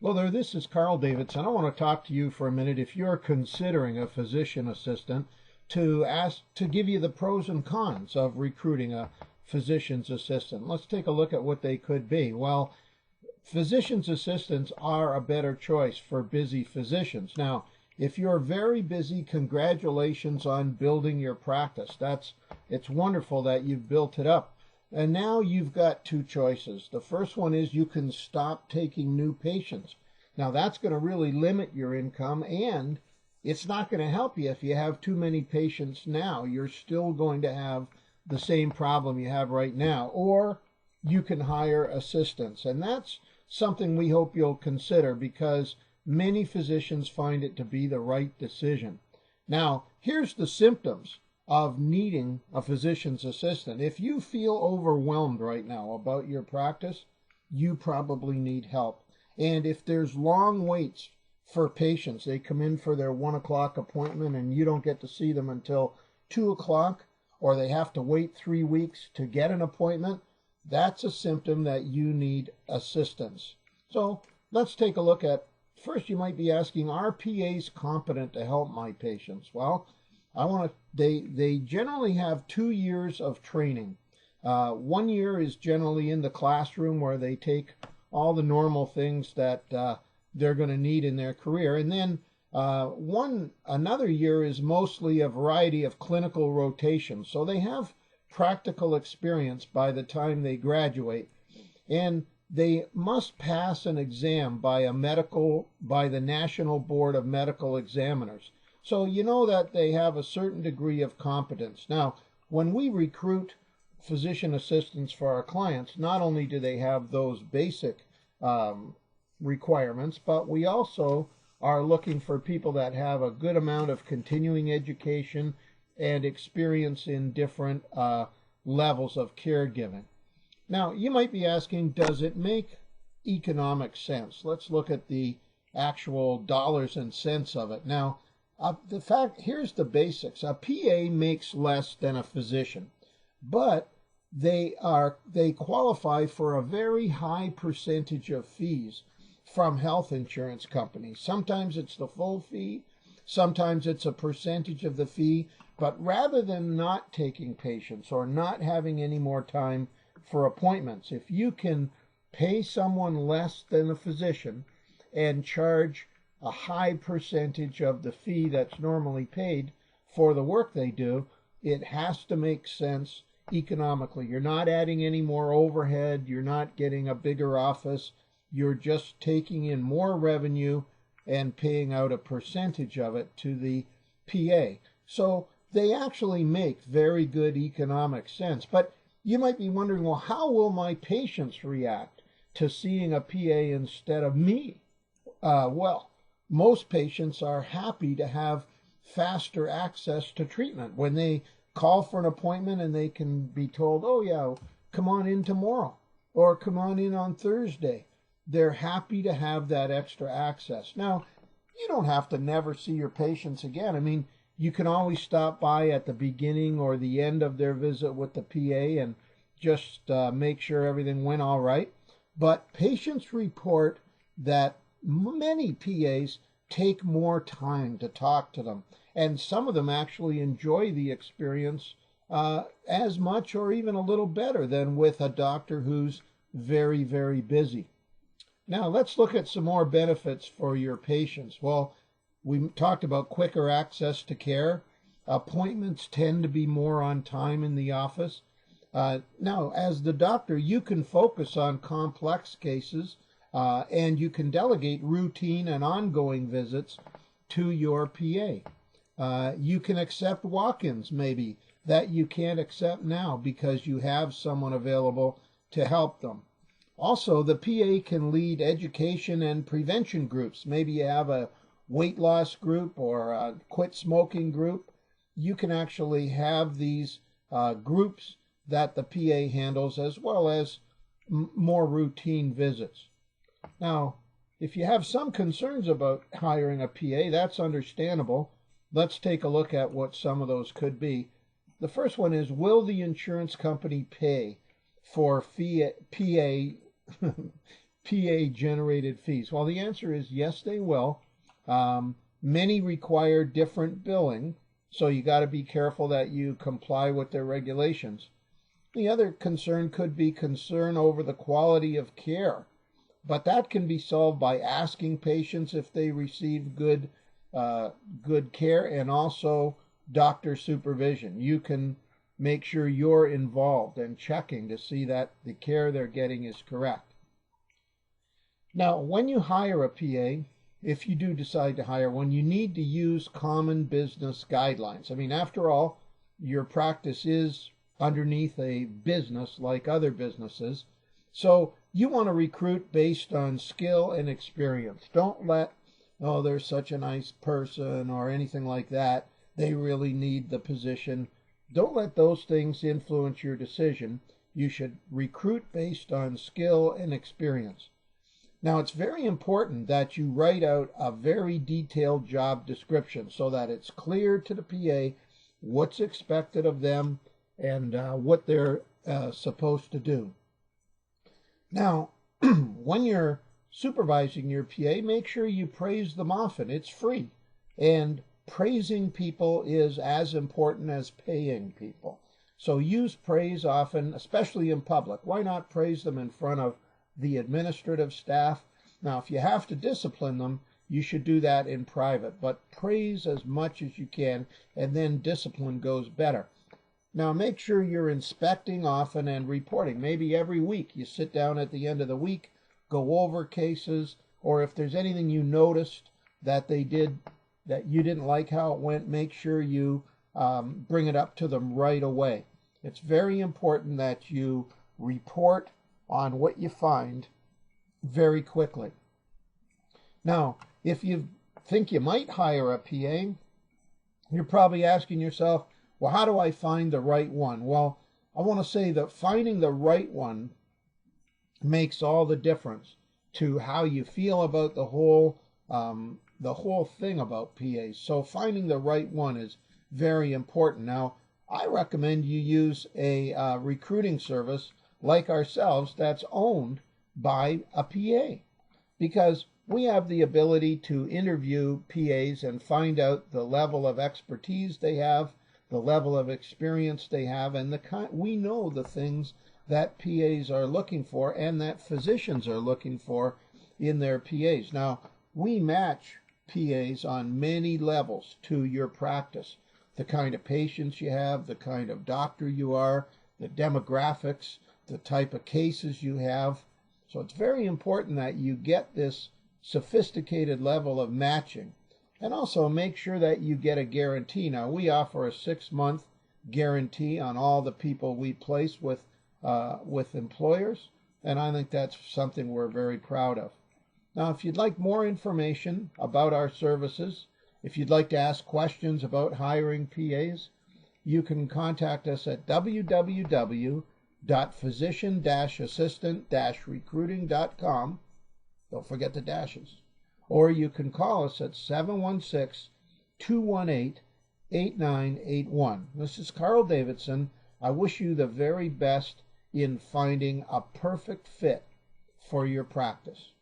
Hello there, this is Carl Davidson. I want to talk to you for a minute if you're considering a physician assistant to give you the pros and cons of recruiting a physician's assistant. Let's take a look at what they could be. Well, physician's assistants are a better choice for busy physicians. Now, if you're very busy, congratulations on building your practice. It's wonderful that you've built it up. And now you've got two choices. The first one is you can stop taking new patients. Now that's going to really limit your income, and it's not going to help you if you have too many patients now. You're still going to have the same problem you have right now. Or you can hire assistants. And that's something we hope you'll consider because many physicians find it to be the right decision. Now, here's the symptoms of needing a physician's assistant. If you feel overwhelmed right now about your practice, you probably need help. And if there's long waits for patients, they come in for their 1 o'clock appointment and you don't get to see them until 2 o'clock, or they have to wait 3 weeks to get an appointment, that's a symptom that you need assistance. So let's take a look at, first you might be asking, are PAs competent to help my patients? Well, they generally have 2 years of training. 1 year is generally in the classroom where they take all the normal things that they're going to need in their career. And then another year is mostly a variety of clinical rotations. So they have practical experience by the time they graduate. And they must pass an exam by the National Board of Medical Examiners. So you know that they have a certain degree of competence. Now, when we recruit physician assistants for our clients, not only do they have those basic requirements, but we also are looking for people that have a good amount of continuing education and experience in different levels of caregiving. Now, you might be asking, does it make economic sense? Let's look at the actual dollars and cents of it. Now, here's the basics. A PA makes less than a physician, but they qualify for a very high percentage of fees from health insurance companies. Sometimes it's the full fee, sometimes it's a percentage of the fee, but rather than not taking patients or not having any more time for appointments, if you can pay someone less than a physician and charge a high percentage of the fee that's normally paid for the work they do, it has to make sense economically. You're not adding any more overhead, you're not getting a bigger office, you're just taking in more revenue and paying out a percentage of it to the PA. So they actually make very good economic sense. But you might be wondering, well, how will my patients react to seeing a PA instead of me? Well, most patients are happy to have faster access to treatment. When they call for an appointment and they can be told, oh yeah, come on in tomorrow or come on in on Thursday, they're happy to have that extra access. Now, you don't have to never see your patients again. I mean, you can always stop by at the beginning or the end of their visit with the PA and just make sure everything went all right. But patients report that many PAs take more time to talk to them, and some of them actually enjoy the experience as much or even a little better than with a doctor who's very, very busy. Now, let's look at some more benefits for your patients. Well, we talked about quicker access to care. Appointments tend to be more on time in the office. Now, as the doctor, you can focus on complex cases and you can delegate routine and ongoing visits to your PA. You can accept walk-ins maybe that you can't accept now because you have someone available to help them. Also, the PA can lead education and prevention groups. Maybe you have a weight loss group or a quit smoking group. You can actually have these groups that the PA handles, as well as more routine visits. Now, if you have some concerns about hiring a PA, that's understandable. Let's take a look at what some of those could be. The first one is, will the insurance company pay for PA PA-generated fees? Well, the answer is yes, they will. Many require different billing, so you got to be careful that you comply with their regulations. The other concern could be concern over the quality of care, but that can be solved by asking patients if they receive good care, and also doctor supervision. You can make sure you're involved and checking to see that the care they're getting is correct. Now, when you hire a PA, if you do decide to hire one, you need to use common business guidelines. I mean, after all, your practice is underneath a business like other businesses. So you want to recruit based on skill and experience. Don't let, oh, they're such a nice person or anything like that, they really need the position. Don't let those things influence your decision. You should recruit based on skill and experience. Now, it's very important that you write out a very detailed job description so that it's clear to the PA what's expected of them and what they're supposed to do. Now, when you're supervising your PA, make sure you praise them often. It's free. And praising people is as important as paying people. So use praise often, especially in public. Why not praise them in front of the administrative staff? Now, if you have to discipline them, you should do that in private, but praise as much as you can, and then discipline goes better. Now, make sure you're inspecting often and reporting. Maybe every week you sit down at the end of the week, go over cases, or if there's anything you noticed that they did that you didn't like how it went, make sure you bring it up to them right away. It's very important that you report on what you find very quickly. Now, if you think you might hire a PA, you're probably asking yourself, well, how do I find the right one? Well, I want to say that finding the right one makes all the difference to how you feel about the whole thing about PAs. So finding the right one is very important. Now, I recommend you use a recruiting service like ourselves that's owned by a PA, because we have the ability to interview PAs and find out the level of expertise they have, the level of experience they have, and we know the things that PAs are looking for and that physicians are looking for in their PAs. Now, we match PAs on many levels to your practice. The kind of patients you have, the kind of doctor you are, the demographics, the type of cases you have. So it's very important that you get this sophisticated level of matching. And also make sure that you get a guarantee. Now, we offer a 6-month guarantee on all the people we place with employers, and I think that's something we're very proud of. Now, if you'd like more information about our services, if you'd like to ask questions about hiring PAs, you can contact us at www.physician-assistant-recruiting.com. Don't forget the dashes. Or you can call us at 716-218-8981. This is Carl Davidson. I wish you the very best in finding a perfect fit for your practice.